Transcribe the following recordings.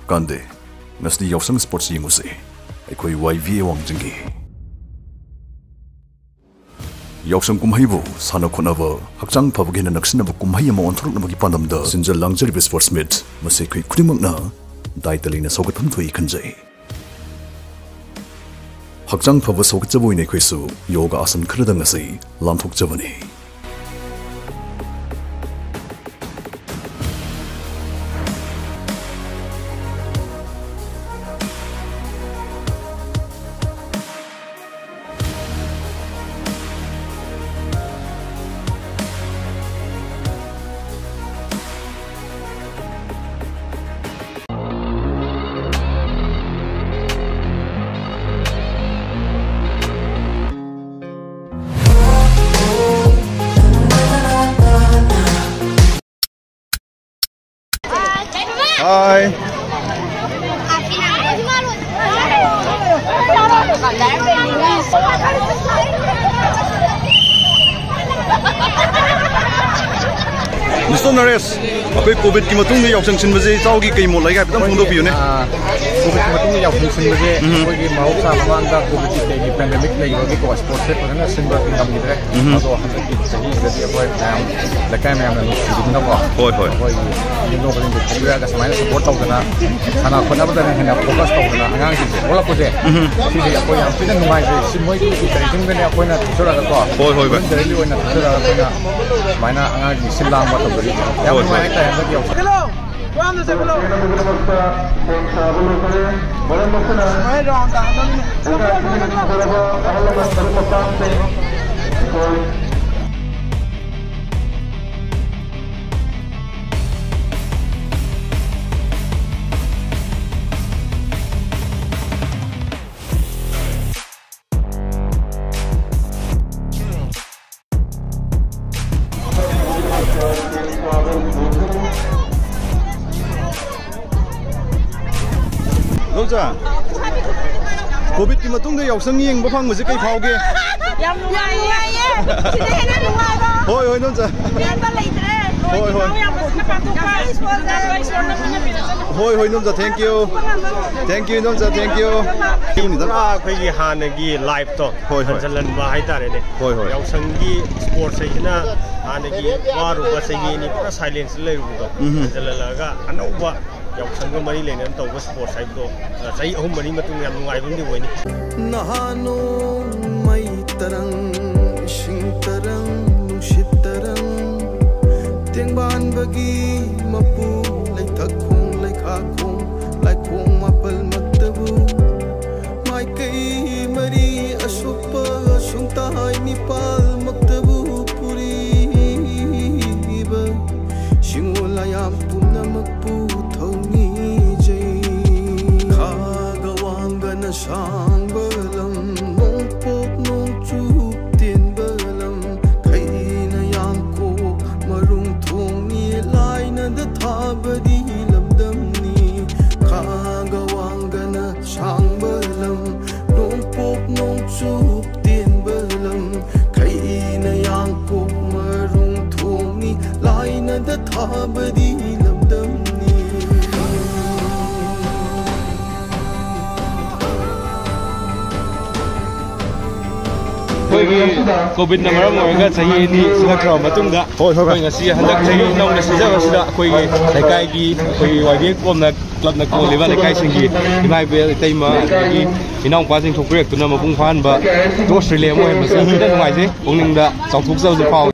ꯀꯥꯟꯗꯦ ꯉꯁꯤ ꯌꯥꯎꯁꯪ ꯁ꯭ꯄꯣꯔꯠꯁ ꯌꯦꯡꯉꯨꯁꯦ ꯑꯩꯈꯣꯏ YVA ꯋꯥꯡꯖꯤꯡꯒꯤ ꯌꯥꯎꯁꯪ ꯀꯨꯝꯍꯩꯕꯨ ꯁꯥꯟꯅ ꯈꯣꯠꯅꯕ ꯍꯛꯆꯥꯡ ꯐꯕꯒꯤ ꯍꯦꯟꯅ ꯅꯛꯁꯤꯟꯅꯕ ꯀꯨꯝꯍꯩ ꯑꯃ ꯑꯣꯟꯊꯣꯔꯛꯅꯕꯒꯤ ꯄꯥꯟꯗꯝꯗ ꯁꯤꯟꯖ ꯂꯥꯡꯖꯔꯤꯕ ꯁ꯭ꯄꯣꯔꯠꯁ ꯃꯤꯠ ꯃꯁꯤ ꯑꯩꯈꯣꯏ ꯈꯨꯗꯤꯡꯃꯛꯅ ꯗꯥꯏꯇ ꯂꯩꯅ ꯁꯧꯒꯠꯐꯝ ꯊꯣꯛꯏ ꯈꯟꯖꯩ ꯍꯛꯆꯥꯡ ꯐꯕ ꯁꯧꯒꯠꯆꯕ ꯑꯣꯏꯅ ꯑꯩꯈꯣꯏꯁꯨ ꯌꯣꯒꯥ ꯑꯥꯁꯟ ꯈꯔꯗꯪ ꯉꯁꯤ ꯂꯥꯟꯊꯣꯛꯆꯕꯅꯤ Hi. Mr. Naresh, akwai COVID ki matung ni yausang sin baje chau gi kai mo lai ga bitam phung do piu ne. COVID ki matung ni yausang sin baje koi gi mau sa lamang da COVID ki pandemic lai gi ko sport set na sin ba ki ngam gi re. Ado han ki sahi ga di akwai nam la kai nam na ni na ko. Hoi koi ni no ba ni ko ga sa mai support tau na khana khona ba da ni na focus tau na angang ji ola ko je. Si ji akwai yam pin nu mai je si moi ki training ga ne akwai na thura ga ko. Hoi ba. Dari li na thura ga ko na mai na angang ji sin lam ba tau ga ya mai ta yan da Hello. Vamos a hacerlo. Right on Loja. COVID ki matung da yausang yeng ba phang ma je kai phao ge. Yam nuai ye. Sida hena nuai ba. Hoi Loja. Yan ba leitre. Hoi. Yam ko na pa tu ka. Hoi Loja, thank you. Thank you Loja, thank you. Team da khoi gi hana gi live to. Hoi jalan ba hai tare ne. Hoi yausang gi sport sai na hana gi waru ba sai gi ni pura silence lai ru to. Jalalaga anauba yausang mari lena to ba sport sai to sai ahum mari matung yam ngai bum di woini nahano mai tarang sing tarang nushit tarang tengban bagi mapu lai thak khong lai kha khong lai khong mapal maktabu mai kai mari asupa sungta hai mi pal maktabu puri ba singula yam punna makpu sang balam nong pop nong chup tin balam kai na yang ko marung thong ni lai na da tha badi lamdam ni kha ga wang ga na sang balam nong pop nong chup tin balam kai na yang ko marung thong ni lai na da tha badi lamdam COVID na maram oiga chahi ni silakra matungda hoi ngasi handak chahi nong na sija basida koi laikai gi koi YVA komna club na ko leva laikai singi imai be taima gi inong pa sing thokprek tuna mapung phan ba to Australia mo hen masa da ngai je ongning da chauthuk jau ju pau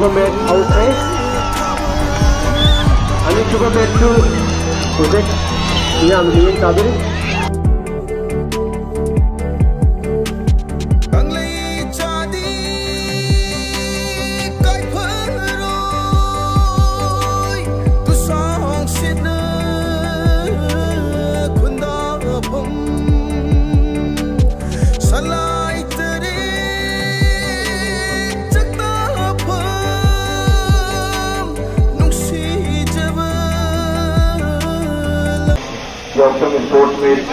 match outside. Sugar match to project yang lihat tadi.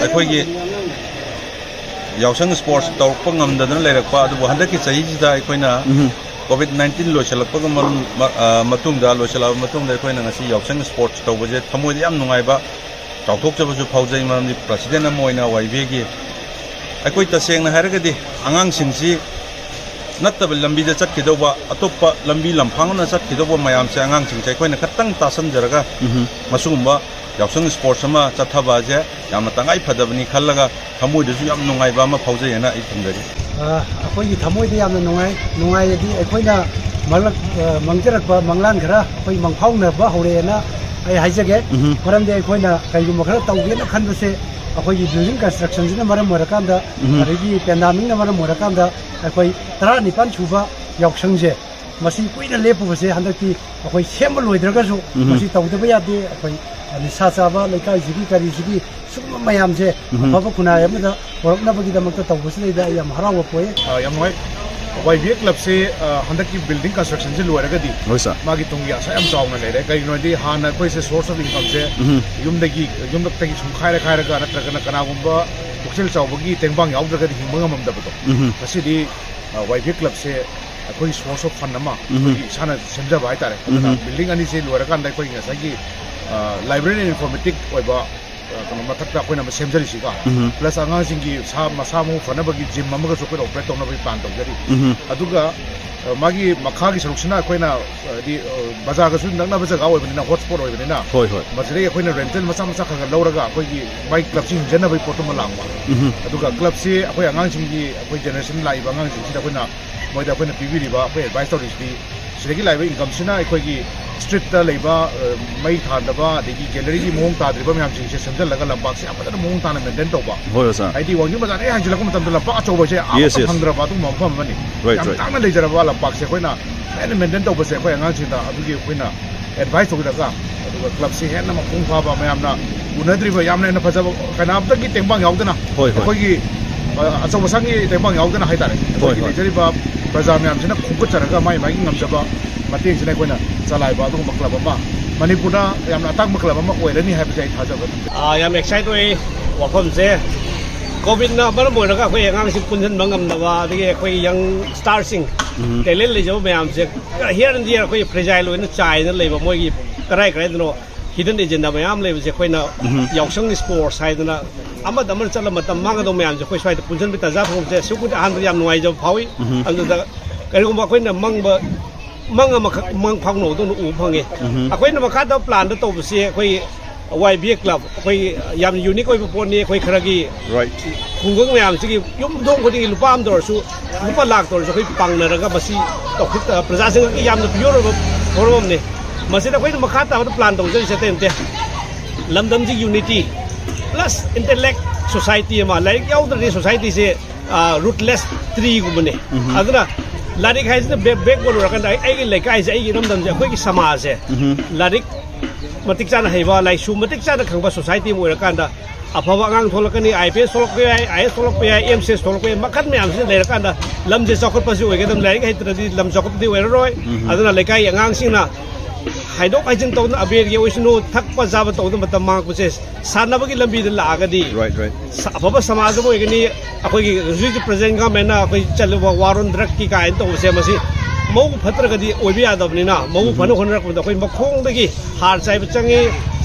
ꯑꯩꯈꯣꯏꯒꯤ ꯌꯥꯎꯁꯪ sports ꯇꯧꯔꯛꯄ ꯉꯝꯗꯗꯅ ꯂꯩꯔꯛꯄ ꯑꯗꯨꯕꯨ ꯍꯟꯗꯛꯀꯤ ꯆꯍꯤꯁꯤꯗ ꯑꯩꯈꯣꯏꯅ ꯀꯣꯕꯤꯗ-19 ꯂꯣꯏꯁꯤꯜꯂꯛꯄꯒ ꯃꯇꯨꯡꯗ ꯑꯩꯈꯣꯏꯅ ꯉꯁꯤ ꯌꯥꯎꯁꯪ ꯁ꯭ꯄꯣꯔꯠꯁ ꯇꯧꯕꯁꯦ ꯊꯃꯣꯏꯗ ꯌꯥꯝ ꯅꯨꯡꯉꯥꯏꯕ ꯆꯥꯎꯊꯣꯛꯆꯕꯁꯨ ꯐꯥꯎꯖꯩ ꯃꯔꯝꯗꯤ ꯄ꯭ꯔꯁꯤꯗꯦꯟꯠ ꯑꯃ ꯑꯣꯏꯅ ꯋꯥꯏꯕꯤꯒꯤ ꯑꯩꯈꯣꯏ ꯇꯁꯦꯡꯅ ꯍꯥꯏꯔꯒꯗꯤ ꯑꯉꯥꯡꯁꯤꯡꯁꯤ ꯅꯠꯇꯕ ꯂꯝꯕꯤꯗ ꯆꯠꯈꯤꯗꯧꯕ ꯑꯇꯣꯞꯄ ꯂꯝꯕꯤ ꯂꯝꯐꯥꯡꯅ ꯆꯠꯈꯤꯗꯧꯕ ꯃꯌꯥꯝꯁꯦ ꯑꯉꯥꯡꯁꯤꯡꯁꯦ ꯑꯩꯈꯣꯏꯅ ꯈꯤꯇꯪ ꯇꯥꯁꯟꯖꯔꯒ ꯃꯁꯤꯒꯨꯝꯕ ꯌꯥꯎꯁꯪ ꯁ꯭ꯄꯣꯔꯠꯁ ꯑꯃ ꯆꯠꯊꯕ ꯑꯁꯦ ꯌꯥꯝꯅ ꯇꯉꯥꯏ ꯐꯗꯕꯅꯤ ꯈꯜꯂꯒ ꯊꯃꯣꯏꯗꯁꯨ ꯌꯥꯝ ꯅꯨꯡꯉꯥꯏꯕ ꯑꯃ ꯐꯥꯎꯖꯩ ꯍꯥꯏꯅ ꯑꯩ ꯊꯝꯖꯔꯤ ꯑꯩꯈꯣꯏꯒꯤ ꯊꯃꯣꯏꯗ ꯌꯥꯝꯅ ꯅꯨꯡꯉꯥꯏꯔꯗꯤ ꯑꯩꯈꯣꯏꯅ ꯃꯥꯡꯖꯔꯛꯄ ꯃꯪꯂꯥꯟ ꯈꯔ ꯑꯩꯈꯣꯏ ꯃꯪꯐꯥꯎꯅꯕ ꯍꯧꯔꯦꯅ ꯑꯩ ꯍꯥꯏꯖꯒꯦ ꯃꯔꯝꯗꯤ ꯑꯩꯈꯣꯏꯅ ꯀꯩꯒꯨꯝꯕ ꯈꯔ ꯇꯧꯒꯦꯅ ꯈꯟꯕꯁꯦ ꯑꯩꯈꯣꯏꯒꯤ ꯕꯤꯜꯗꯤꯡ ꯀꯟꯁꯇ꯭ꯔꯛꯁꯟꯁꯤꯅ ꯃꯔꯝ ꯑꯣꯏꯔꯀꯥꯟꯗ ꯑꯗꯒꯤ ꯄꯦꯟꯗꯥꯃꯤꯛꯅ ꯃꯔꯝ ꯑꯣꯏꯔꯀꯥꯟꯗ ꯑꯩꯈꯣꯏ 19 ꯁꯨꯕ ꯌꯥꯎꯁꯪꯁꯦ ꯃꯁꯤ ꯀꯨꯏꯅ ꯂꯦꯞꯄꯨꯕꯁꯦ ꯍꯟꯗꯛꯇꯤ ꯑꯩꯈꯣꯏ ꯁꯦꯝꯕ ꯂꯣꯏꯗ꯭ꯔꯒꯁꯨ ꯃꯁꯤ ꯇꯧꯗꯕ ꯌꯥꯗꯦ ꯑꯩꯈꯣꯏ ꯅꯤꯁꯥ ꯆꯥꯕ ꯂꯩꯀꯥꯏꯁꯤꯒꯤ ꯀꯔꯤꯁꯤꯒꯤ ꯁꯨꯝꯕ ꯃꯌꯥꯝꯁꯦ ꯑꯐꯕ ꯈꯨꯟꯅꯥꯏ ꯑꯃꯗ ꯄꯨꯔꯛꯅꯕꯒꯤꯗꯃꯛꯇ ꯇꯧꯕꯁꯤꯗꯩꯗ ꯑꯩ ꯌꯥꯝ ꯍꯔꯥꯎꯕ ꯄꯣꯛꯑꯦ ꯌꯥꯝ ꯅꯨꯡꯉꯥꯏ YBA क्लब से हंदक की बिल्डिंग कंस्ट्रक्शन से लोरगदी मागी तुंगी आशा याम चावना लेरे कईनोदी हाना कोई से सोर्स ऑफ इनकम से युमदकी सुखायरे खायरगा नत्रगना कनागुंबा पुक्सेल चावबगी तेंबांग यावद्रगदी हिंबंग ममदबतो मसिदी YBA क्लब से कोई सोर्स ऑफ फंड अमा साना सेमजबा हाइतारे बिल्डिंग अनि से लोरकान दा कोई ngसागी लाइब्रेरी इन्फॉर्मेटिक ओइबा कनो मथक ता कोइना सेमजरिसिगा प्लस आंगांसिंगी सा मसामु फनबगी जिम अमगसु कोइ ऑपरेट तौनबगी प्लान तौजरी अदुगा मागी मखागी सरुक्सना कोइना दि बाजारगसु नंगना जगा ओइबनिना हॉटस्पॉट ओइबनिना होय होय मजरे कोइना रेंटल मसा मसा खगा लौरगा कोइगी बाइक क्लब सिंग जनबई पोटम लांगबा अदुगा क्लब से अखोय आंगांसिंगी अखोय जनरेशन लाइबा आंगांसिंगी दा कोइना मोइदा कोइना पिबिरिबा अखोय एडवाइस तौरिसि सिदगी लाइबा इनकम सिना अखोयगी स्ट्रीट ता लेबा मई थादबा देगी गैलरी की मोंग ताद्रिबा म्याम सिंग से समझल लगा लंबाक से आपदा मोंग ताना मेंटेन तौबा होय सा आईडी वांगी बाजार ए हाजिलको मतम द लंबा अचौबा से आप फंद्रबा तु मफम मनी याम तांगना लेजरबा लंबाक से कोइना एन मेंटेन तौबा से कोइ अंगां सिंदा अदुगी कोइना एडवाइस तौदगा अदुगा क्लब से हेन मखुंग फाबा म्यामना उनद्रिबा यामना न फजबा कनाबदा की तेंबांग यावदना कोइगी अचौबा संगी तेंबांग यावदना हाइतारे कोइगी लेजरिबा प्रजा म्याम सिना खुंगचरगा माइ माइ ngамजबा मतें सिना कोइना चलाइबा अदुगुम क्लब अमा मणिपुरदा याम अताक क्लब अमा ओइरनी हाइबसे आई थाजब याम एक्साइट ओइ वफम से कोविड ना मरम ओइरगा कोइ अंगांग सिं पुनजन बंगमनबा अदगे कोइ यंग स्टार सिंग टैलेंट लेजब म्याम से हियर एंड देयर कोइ फ्रेजाइल ओइना चाइना लेबा मोइगी कराइ कराइदनो हिडन एजेंडा म्याम लेबसे कोइना यावसंग स्पोर्ट्स हाइदना अमद अमर चल मतम मांगदो म्याम से कोइ स्वाइ पुनजन बिता जा फोमसे सुकुद आहान याम नुवाइ जब फावि अदुदा करिगुम Koyna मंगबा mang phang no do u phange akoi na makha da plan da to se akoi YBA club akoi yam unique oi pon ni akoi kharagi right khungong myam si yum dong ko ding lupam dor su lupa lak dor su akoi pang na raga basi to khit praja sing ki yam na pure forum ne masi da akoi na makha ta plan to je se tem te lamdam ji unity plus intellect society ma like yaw da society se rootless tree gu bane adra लारिक है back बोल रहा लेकाई से रमदम से अखोई समाज से लारिक मतिक चाना हैबा लाइसु मतिक चाना खंबा सोसाइटी में ओरकांदा अफबा आंगांग थोलकनी IPS थोलक IS थोलक MCS थोलक मखन में आमसे लेरकांदा लम जे चौकट पसी ओइगदम लारिक है तदि लम चौकट दि ओइरोय अदना लेकाई आंगांग सिंगना हाइदोक हाइजिन तौन अबेर ये ओइसनो थकपा जाबा तौन मतम मांग पुसे सानबगी लंबी द लागदी राइट अफबा समाज में ओइगनी अखोई रिज प्रेजेंट गवर्नमेंट अखोई चलबा वारुन ड्रग की काइन तो से मसी मौ फत्रगदी ओइबि यादबनिना मौ फन होनरक द अखोई मखोंदगी हार चाइब चंगे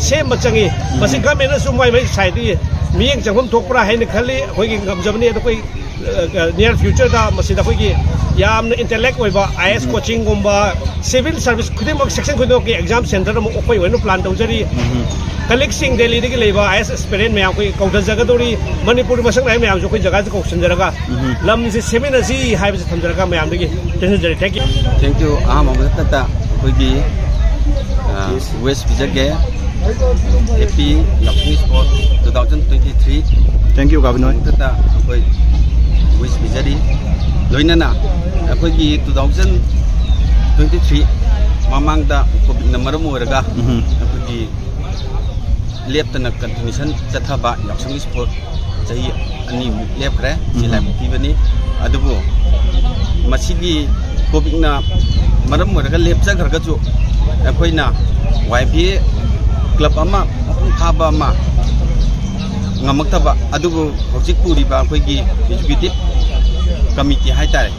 सेम चंगे मसी गवर्नमेंट सु माइ माइ साइड मियंग चंगम थोकप्रा हैन खली अखोई गमजबनी अखोई नियर फ्यूचर दा मसी अखोई याम इंटेलेक्ट ओइबा IS कोचिंग गुम्बा सिविल सर्विस खुदिमक सेक्शन खुदिमक एग्जाम सेंटर म ओखोई ओइनो प्लान तौजरी कलेक्सिंग दिल्ली की लेबा आईएएस एस्पिरेंट मैम कोई काउंटर जगदोरी मणिपुर मसक नाय मैम जो कोई जगह को संजरगा लम से सेमिनसी हाइब से थमजरगा मैम दगी टेंशन जरे थैंक यू आम अमता कोई वेस्ट विजगे एपी लक्ष्मी स्पोर्ट 2023 थैंक यू गाबिनोय तता कोई वेस्ट विजरी लोइनना कोई 2023 ममांगदा कोविड नंबर मोरगा कोई लेप्तना कंटिन्यूशन चथाबा याक्संग स्पोर्ट चाही अनि लेप्रे जिलामुक्तिबनी अदुबो मसिगी कोविडना मरम मोरगा लेप्जखरगजु अखोइना वाईबी क्लब अमा थाबा अमा ngamaktaba adubu hojik puriba akhoi executive committee haitare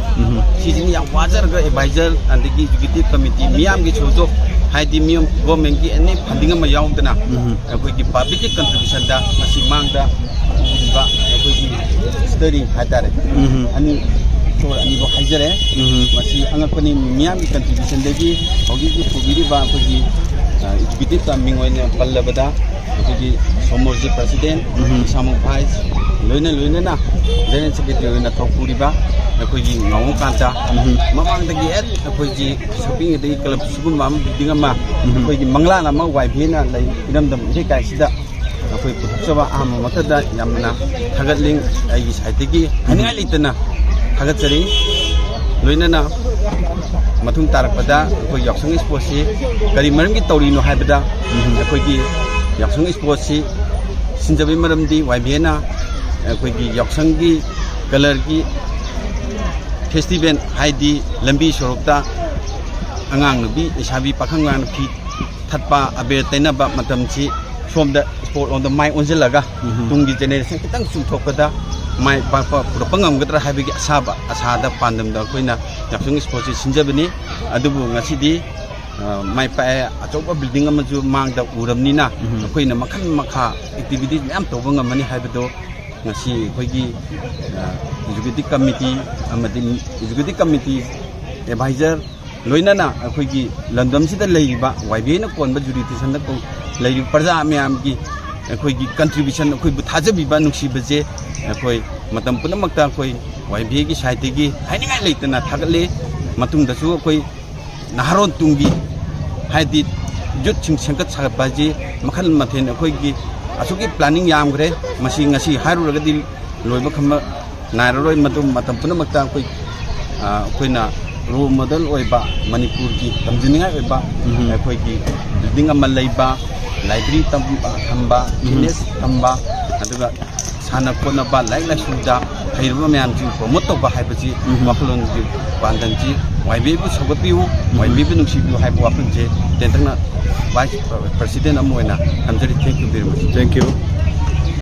sijini yang wajar ga advisor and the executive committee miyam gi chojo haidi miyam government gi any funding ma yaudna akhoi gi public contribution da masi mangda ba akhoi gi study haitare ani so ani bo haijare masi angakoni miyam gi contribution da gi hogi gi pubiri ba akhoi gi executive committee oine pallabada akhoi Somorji President, Samu Vice, Luna na, General Secretary Luna Tokuriba, Akoji Nong Kanta, Mamang the Gate, Akoji shopping at the club Subumam, Dingama, Akoji Manglana, Wipina, like them the Hika Sida, Akoji Sova Amatada, Yamana, Hagatling, Ais Hatiki, Analitana, Hagatsari, Luna, Matung Tarapada, Akoji Yoksang Sports, Karimangi Torino Habida, Akoji. याक्संग sports सिंजबी मरमदी वाइबियना अखोगी याक्संगी colour की festival हाइदी लंबी सोरकता अंगांग नबी इसाबी पाखंगान फी थत्पा अबे तैनबा मतमची सोमदा स्पोर्ट ऑन द माइ ओनजलगा तुंगी जेनरेशन कितंग सुथोकदा माइ पापा पुरपंगमगद्रा हाइबगी असाबा असादा पांदमदा कोइना याक्संग स्पोर्ट्स सिंजबनी अदुबु ngasiदी माइ पाए अचौबा बिल्डिंग अमजु मांगदा उरमनिना अखोइना मखन मखा एक्टिविटी मैम तौबा ngमनि हाइबदो ngasi अखोइगी executive committee amadi executive committee advisor loinana अखोइगी लंदम सिदा लेइबा वाइबे न कोनबा जुरिडिक्शन द लेइ प्रजा म्याम की अखोइगी कंट्रीब्यूशन अखोइ बु थाजबिबा नुक्सिबजे अखोइ मतम पुनमक्ता अखोइ वाइबे की साइडगी हाइनिंगा लेतना थागले मतुंगदसु अखोइ नाहरोन तुंगी हाइदी जुट सिंग संकट सागपाजी मखल मथेन अखोइगी असुकी प्लानिंग यामग्रे मसी ngasi हारुरगदि लोइबा खम नायरोय मतुम मतम पुनमक्ता अखोइ अखोइना रोल मॉडल ओइबा मणिपुर की तमजिनिंगा ओइबा अखोइगी बिल्डिंग अमा लेइबा लाइब्रेरी थंबा बिजनेस थंबा अदुगा साना कोनबा लाइक लाइसुदा हैरबा म्याम जी प्रमोट तौबा हाइबजी वाखलोन जी पांदंजी वाइबेबु सगपिउ वाइबेबु नुक्सिबु हाइबु वाफनजे तेंतना वाइस प्रेसिडेंट अमोइना हमजरी thank you very much thank you